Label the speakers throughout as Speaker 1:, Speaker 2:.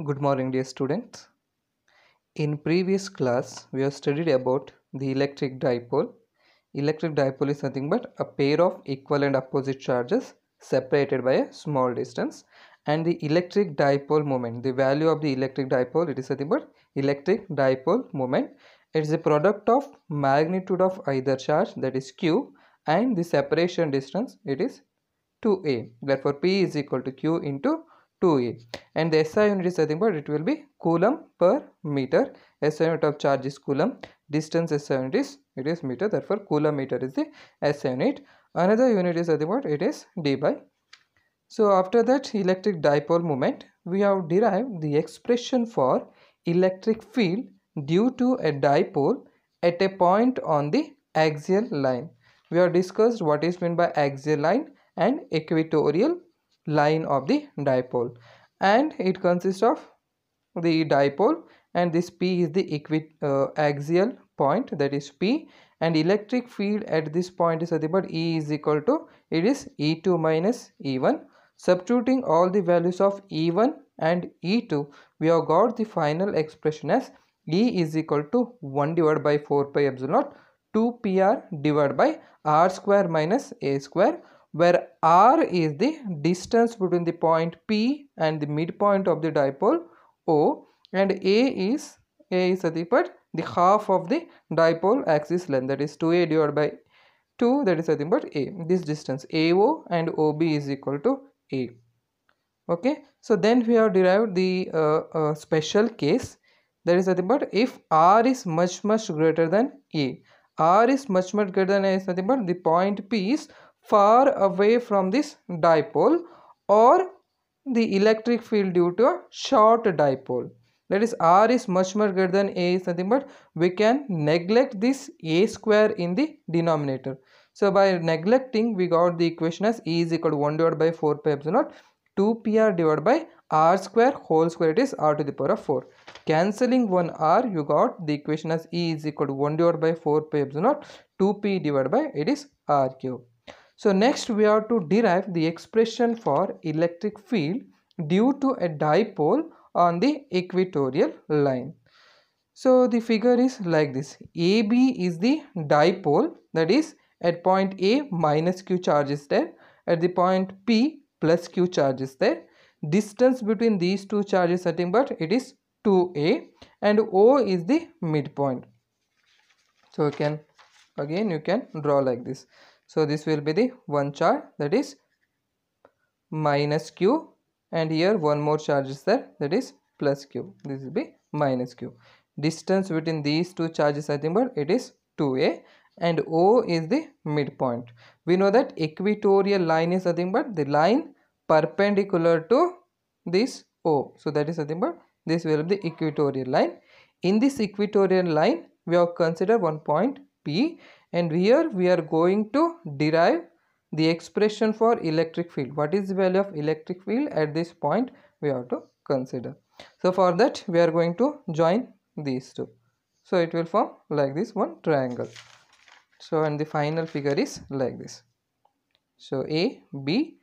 Speaker 1: Good morning, dear students. In previous class, we have studied about the electric dipole. Electric dipole is nothing but a pair of equal and opposite charges separated by a small distance. And the electric dipole moment, the value of the electric dipole, it is nothing but electric dipole moment. It is a product of magnitude of either charge, that is Q, and the separation distance, it is 2a. Therefore, P is equal to Q into 2a. And the SI unit is nothing but it will be coulomb per meter. SI unit of charge is coulomb. Distance SI unit is meter. Therefore, coulomb meter is the SI unit. Another unit is nothing but it is d by. So after that electric dipole moment, we have derived the expression for electric field due to a dipole at a point on the axial line. We have discussed what is meant by axial line and equatorial line of the dipole, and it consists of the dipole, and this P is the axial point, that is P, and electric field at this point is nothing but E is equal to, it is E2 minus E1. Substituting all the values of E1 and E2, we have got the final expression as E is equal to 1 divided by 4 pi epsilon naught 2 PR divided by R square minus A square, where R is the distance between the point P and the midpoint of the dipole O, and A is nothing but the half of the dipole axis length, that is 2A divided by 2, that is nothing but A. This distance AO and OB is equal to A. Okay, so then we have derived the special case, that is nothing but if R is much greater than A. R is much greater than A is nothing but the point P is far away from this dipole, or the electric field due to a short dipole. That is, R is much greater than A is nothing but we can neglect this A square in the denominator. So by neglecting, we got the equation as E is equal to 1 divided by 4 pi epsilon naught 2 PR divided by R square whole square, it is R to the power of 4. Cancelling one R, you got the equation as E is equal to 1 divided by 4 pi epsilon naught 2P divided by, it is R cube. So next we have to derive the expression for electric field due to a dipole on the equatorial line. So the figure is like this. AB is the dipole, that is at point A minus Q charge is there, at the point P plus Q charge is there. Distance between these two charges nothing but it is 2A, and O is the midpoint. So you can draw like this. So this will be the one charge, that is minus Q, and here one more charge is there, that is plus Q. This will be minus Q. Distance between these two charges nothing but it is 2A, and O is the midpoint. We know that equatorial line is nothing but the line perpendicular to this O. So that is nothing but this will be the equatorial line. In this equatorial line, we have considered one point P, and here we are going to derive the expression for electric field. What is the value of electric field at this point we have to consider. So for that we are going to join these two. So it will form like this one triangle. So and the final figure is like this. So A, B,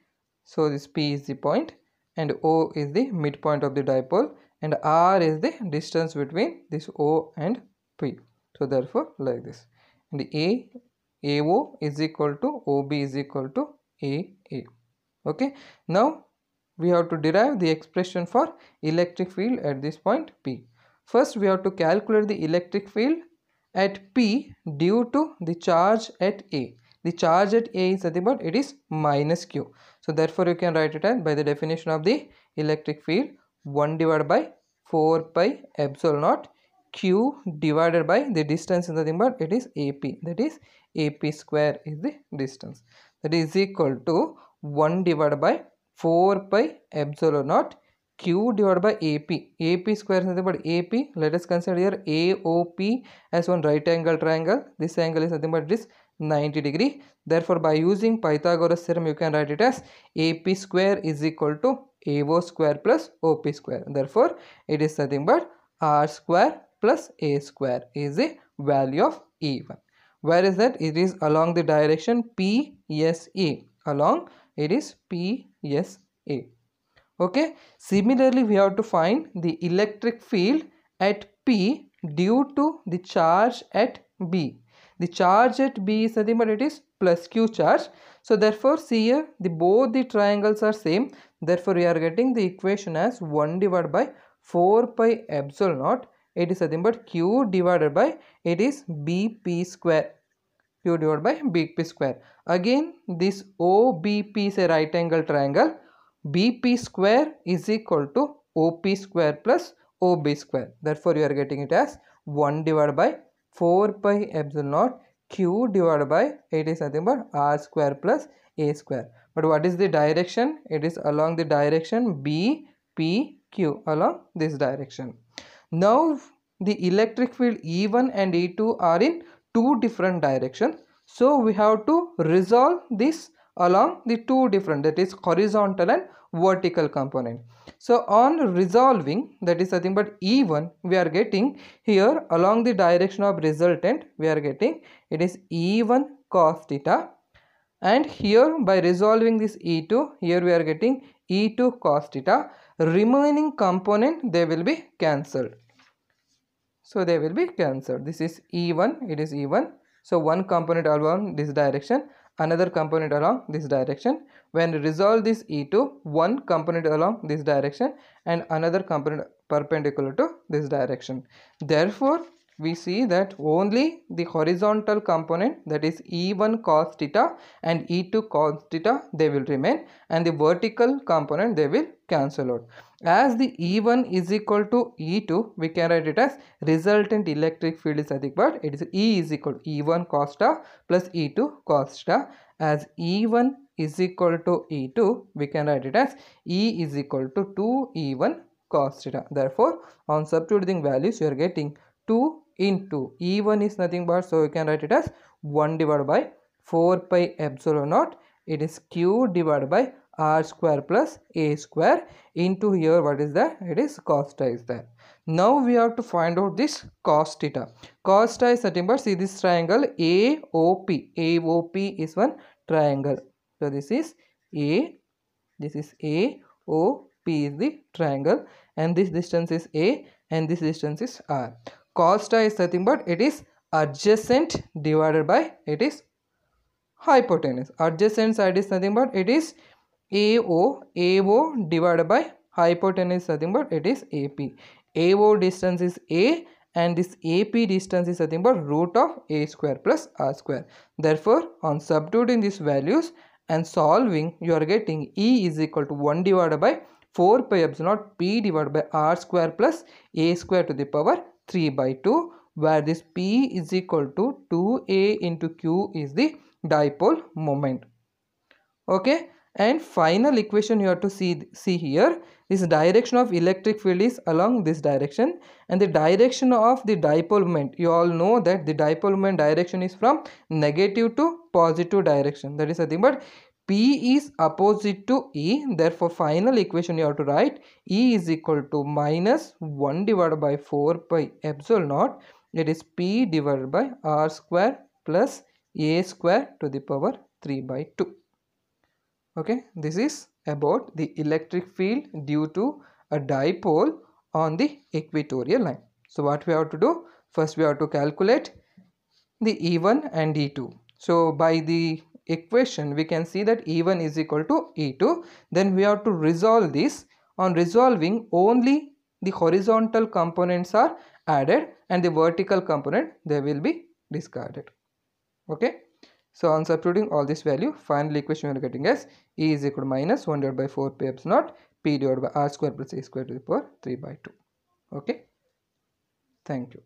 Speaker 1: so this P is the point and O is the midpoint of the dipole, and R is the distance between this O and P. So therefore like this, and AO is equal to OB is equal to AA. Okay, now we have to derive the expression for electric field at this point P. First we have to calculate the electric field at P due to the charge at A. The charge at A is nothing but it is minus Q. So therefore you can write it as, by the definition of the electric field, 1 divided by 4 pi epsilon naught Q divided by the distance is nothing but it is AP, that is AP square is the distance, that is equal to 1 divided by 4 pi epsilon naught Q divided by AP. AP square is nothing but AP. Let us consider here AOP as one right angle triangle. This angle is nothing but this 90 degree. Therefore by using Pythagoras theorem you can write it as AP square is equal to AO square plus OP square. Therefore it is nothing but R square plus A square is the value of E1. Where is that? It is along the direction PSA. Along it is PSA. Okay, similarly we have to find the electric field at P due to the charge at B. The charge at B is nothing but it is plus Q charge. So therefore see here, both the triangles are same. Therefore we are getting the equation as 1 divided by 4 pi epsilon naught. It is nothing but Q divided by it is BP square. Q divided by BP square. Again this OBP is a right angle triangle. BP square is equal to OP square plus OB square. Therefore you are getting it as 1 divided by 4 pi epsilon naught Q divided by it is nothing but R square plus A square. But what is the direction? It is along the direction BPQ, along this direction. Now the electric field E1 and E2 are in two different directions. So we have to resolve this along the two different, that is horizontal and vertical component. So on resolving, that is nothing but E1, we are getting here along the direction of resultant, we are getting it is E1 cos theta, and here by resolving this E2, here we are getting E2 cos theta. Remaining component they will be cancelled. So they will be cancelled. This is E1, it is E1. So one component along this direction, another component along this direction. When we resolve this E2, one component along this direction and another component perpendicular to this direction. Therefore we see that only the horizontal component, that is E1 cos theta and E2 cos theta, they will remain, and the vertical component they will cancel out. As the E1 is equal to E2, we can write it as resultant electric field is nothing but it is E is equal to E1 cos theta plus E2 cos theta. As E1 is equal to E2, we can write it as E is equal to 2E1 cos theta. Therefore on substituting values you are getting 2 into E1 is nothing but, so you can write it as 1 divided by 4 pi epsilon naught, it is Q divided by R square plus A square into here what is that, it is cos theta is there. Now we have to find out this cos theta. Cos theta is nothing but, see this triangle AOP. AOP is one triangle. So this is A, this is AOP is the triangle, and this distance is A and this distance is R. Cos theta is nothing but it is adjacent divided by it is hypotenuse. Adjacent side is nothing but it is AO divided by hypotenuse is nothing but it is AP. AO distance is A and this AP distance is nothing but root of A square plus R square. Therefore on substituting these values and solving, you are getting E is equal to 1 divided by 4 pi epsilon naught P divided by R square plus A square to the power 3 by 2, where this P is equal to 2A into Q is the dipole moment. Okay, and final equation you have to see here, this direction of electric field is along this direction, and the direction of the dipole moment, you all know that the dipole moment direction is from negative to positive direction, that is nothing but P is opposite to E. Therefore final equation you have to write E is equal to minus 1 divided by 4 pi epsilon naught, it is P divided by R square plus A square to the power 3 by 2. Okay, this is about the electric field due to a dipole on the equatorial line. So what we have to do, first we have to calculate the E1 and E2. So by the equation we can see that E1 is equal to E2. Then we have to resolve this. On resolving, only the horizontal components are added and the vertical component they will be discarded. Okay, so on substituting all this value, final equation we are getting as E is equal to minus 1 divided by 4 pi epsilon naught P divided by R square plus A square to the power 3 by 2. Okay, thank you.